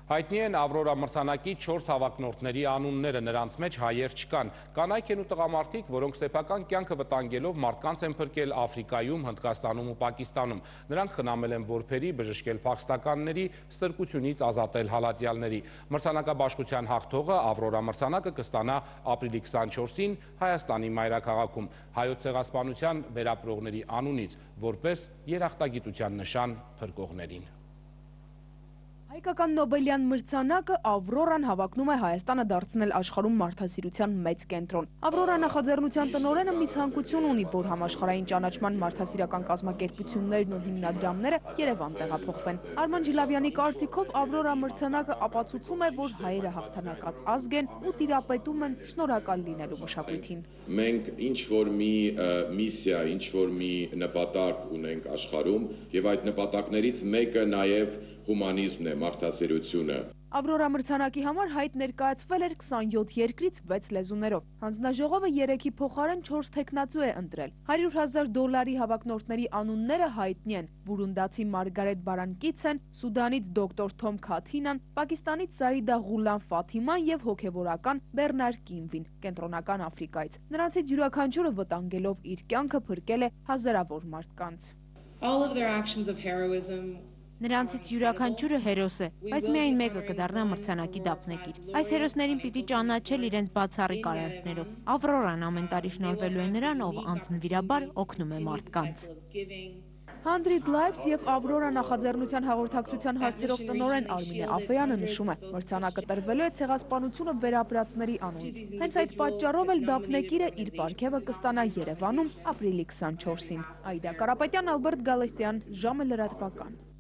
Հայտնի են Ավրորա մրցանակի 4 հավակնորդների անունները, նրանց մեջ հայեր չկան։ Կանայք են ու տղամարդիկ, որոնք սեփական կյանքը վտանգելով մարդկանց են փրկել Աֆրիկայում, Հնդկաստանում ու Պակիստանում։ Նրանք խնամել են որբերի, բժշկել փախստականների, ստրկությունից ազատել հալածյալների։ Մրցանակաբաշխության հաղթողը Ավրորա մրցանակը կստանա ապրիլի 24-ին Հայաստանի մայրաքաղաքում Հայոց ցեղասպանության վերապրողների անունից, որպես երախտագիտության նշան փրկողներին։ Հայկական Նոբելյան մրցանակը Ավրորան հավակնում է Հայաստանը դարձնել աշխարհում մարդասիրության մեծ կենտրոն։ Ավրորա նախաձեռնության տնօրենը մի ցանկություն ունի, որ համաշխարհային ճանաչման մարդասիրական կազմակերպություններն ու հիմնադրամները Երևան տեղափոխվեն։ Արման Ջիլավյանի կարծիքով Ավրորա մրցանակը ապացուցում է, որ հայերը հաղթանակած ազգ են ու տիրապետում են շնորհակալ լինելու մշակույթին։ Մենք ինչ-որ մի միսիա, ինչ-որ մի նպատակ ունենք աշխարհում, եւ այդ նպատակներից մեկը նաեւ հումանիզմն է, մարդասիրությունը։ Ավրորա մրցանակի համար հայտ ներկայացվել էր 27 երկրից 6 լեզուներով։ Հանձնաժողովը 3-ի փոխարեն 4 թեկնածու է ընտրել։ $100,000 հավակնորդների անունները հայտնի են՝ բուրունդացի Մարգարետ Բարանկիցեն, Սուդանից դոկտոր Թոմ Քաթինան, Պակիստանից Սաիդա Ղուլան Ֆաթիման եւ հոգեվորական Բեռնար Կիմվին, Կենտրոնական Աֆրիկայից։ Նրանցից յուրաքանչյուրը վտանգելով իր կյանքը փրկել է հազարավոր մարդկանց։ Նրանցից յուրաքանչյուրը հերոս է, բայց միայն մեկը կդառնա մրցանակի դափնեկիր։ Այս հերոսներին պիտի ճանաչել իրենց բացառիկ արարքներով։ Ավրորան ամեն տարի շնորհվելու է նրան, ով անձնվիրաբար օգնում է մարդկանց։ 100 Lives եւ Ավրորա նախաձեռնության հաղորդակցության հարցերով տնօրեն Արմինե Աֆեյանը նշում է, մրցանակը տրվելու է ցեղասպանությունը վերապրածների անունից։ Հենց այդ պատճառով էլ դափնեկիրը իր պարգևը կստանա Երևանում ապրիլի 24-ին։ Այդա Կարապետյան, Ալբերտ Գալստյան, ժամը լրատվական։